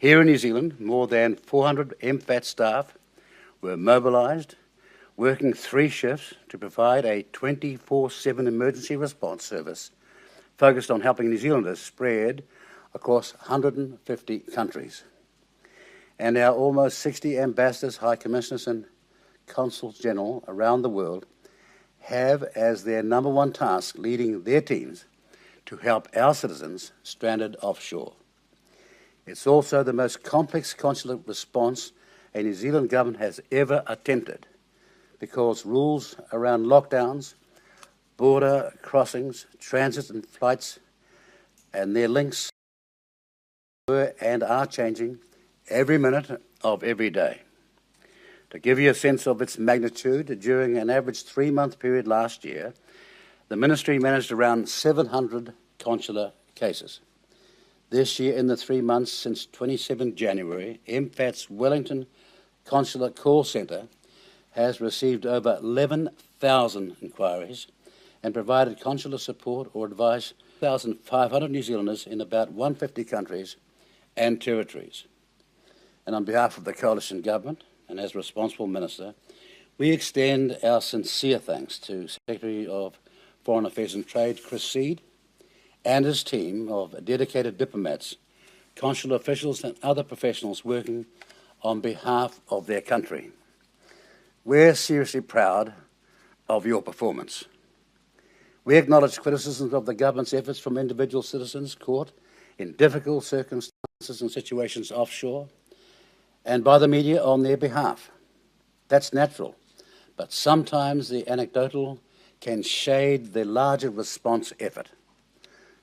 Here in New Zealand, more than 400 MFAT staff were mobilised, working 3 shifts to provide a 24/7 emergency response service focused on helping New Zealanders spread across 150 countries. And our almost 60 ambassadors, high commissioners and consuls general around the world have as their number one task leading their teams to help our citizens stranded offshore. It's also the most complex consular response a New Zealand government has ever attempted, because rules around lockdowns, border crossings, transit and flights, and their links were and are changing every minute of every day. To give you a sense of its magnitude, during an average 3-month period last year, the Ministry managed around 700 consular cases. This year, in the 3 months since 27 January, MFAT's Wellington Consular Call Centre has received over 11,000 inquiries and provided consular support or advice to 1,500 New Zealanders in about 150 countries and territories. And on behalf of the Coalition Government and as responsible Minister, we extend our sincere thanks to Secretary of Foreign Affairs and Trade, Chris Seed, and his team of dedicated diplomats, consular officials and other professionals working on behalf of their country. We're seriously proud of your performance. We acknowledge criticisms of the government's efforts from individual citizens caught in difficult circumstances and situations offshore and by the media on their behalf. That's natural, but sometimes the anecdotal can shade the larger response effort.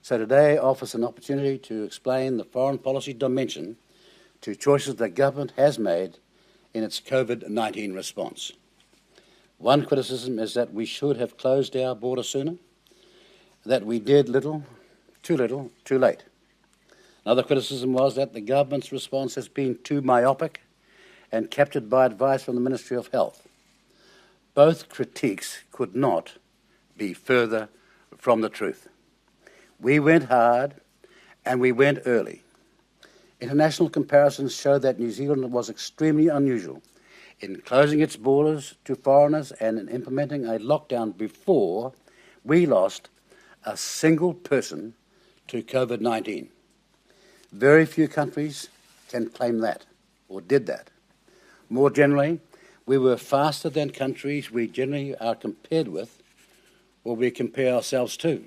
So today offers an opportunity to explain the foreign policy dimension to choices the government has made in its COVID-19 response. One criticism is that we should have closed our border sooner, that we did little, too late. Another criticism was that the government's response has been too myopic and captured by advice from the Ministry of Health. Both critiques could not be further from the truth. We went hard and we went early. International comparisons show that New Zealand was extremely unusual in closing its borders to foreigners and in implementing a lockdown before we lost a single person to COVID-19. Very few countries can claim that, or did that. More generally, we were faster than countries we generally are compared with, or we compare ourselves to.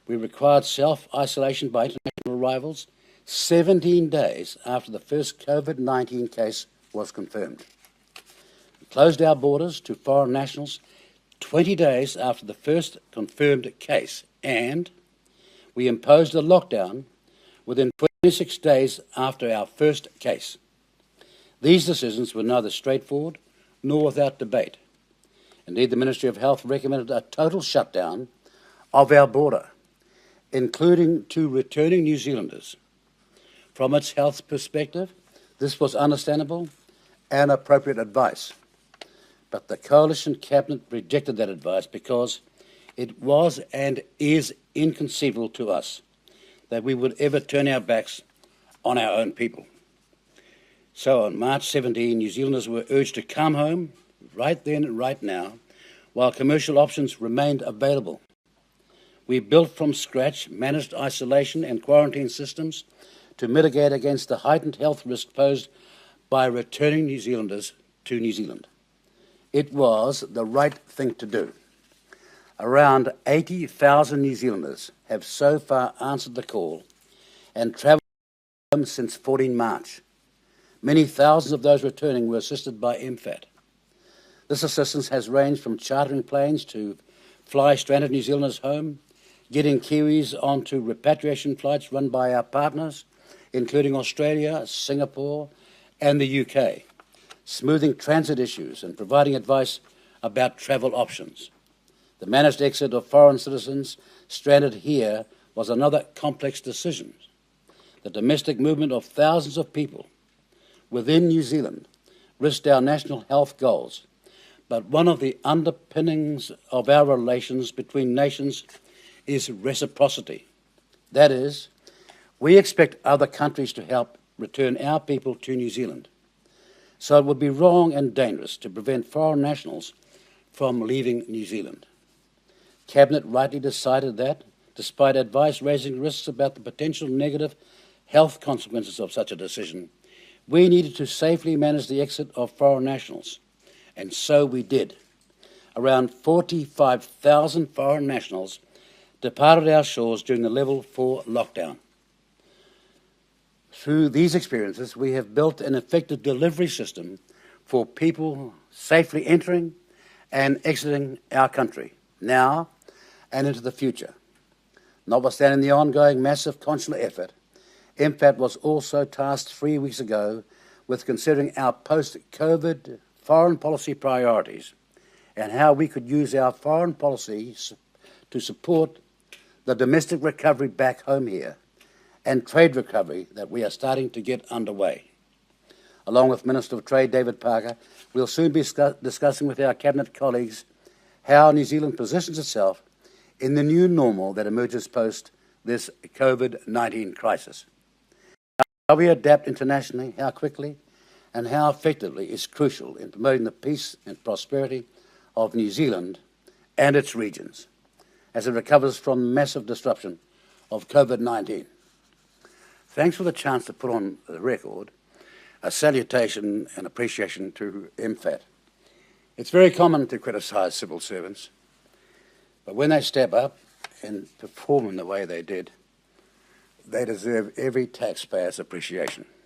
We required self-isolation by international arrivals 17 days after the first COVID-19 case was confirmed. We closed our borders to foreign nationals 20 days after the first confirmed case, and we imposed a lockdown within 26 days after our first case. These decisions were neither straightforward nor without debate. Indeed, the Ministry of Health recommended a total shutdown of our border, including to returning New Zealanders. From its health perspective, this was understandable and appropriate advice. But the Coalition Cabinet rejected that advice because it was and is inconceivable to us that we would ever turn our backs on our own people. So on March 17, New Zealanders were urged to come home right then and right now while commercial options remained available. We built from scratch managed isolation and quarantine systems to mitigate against the heightened health risk posed by returning New Zealanders to New Zealand. It was the right thing to do. Around 80,000 New Zealanders have so far answered the call and travelled home since 14 March. Many thousands of those returning were assisted by MFAT. This assistance has ranged from chartering planes to fly stranded New Zealanders home, getting Kiwis onto repatriation flights run by our partners, including Australia, Singapore, and the UK, smoothing transit issues and providing advice about travel options. The managed exit of foreign citizens stranded here was another complex decision. The domestic movement of thousands of people within New Zealand risked our national health goals, but one of the underpinnings of our relations between nations is reciprocity. That is, We expect other countries to help return our people to New Zealand. So it would be wrong and dangerous to prevent foreign nationals from leaving New Zealand. Cabinet rightly decided that, despite advice raising risks about the potential negative health consequences of such a decision, we needed to safely manage the exit of foreign nationals, and so we did. Around 45,000 foreign nationals departed our shores during the Level 4 lockdown. Through these experiences, we have built an effective delivery system for people safely entering and exiting our country, now and into the future. Notwithstanding the ongoing massive consular effort, MFAT was also tasked 3 weeks ago with considering our post-COVID foreign policy priorities and how we could use our foreign policies to support the domestic recovery back home here and trade recovery that we are starting to get underway. Along with Minister of Trade David Parker, we'll soon be discussing with our Cabinet colleagues how New Zealand positions itself in the new normal that emerges post this COVID-19 crisis. How we adapt internationally, how quickly, and how effectively is crucial in promoting the peace and prosperity of New Zealand and its regions as it recovers from massive disruption of COVID-19. Thanks for the chance to put on the record a salutation and appreciation to MFAT. It's very common to criticise civil servants, but when they step up and perform in the way they did, they deserve every taxpayer's appreciation.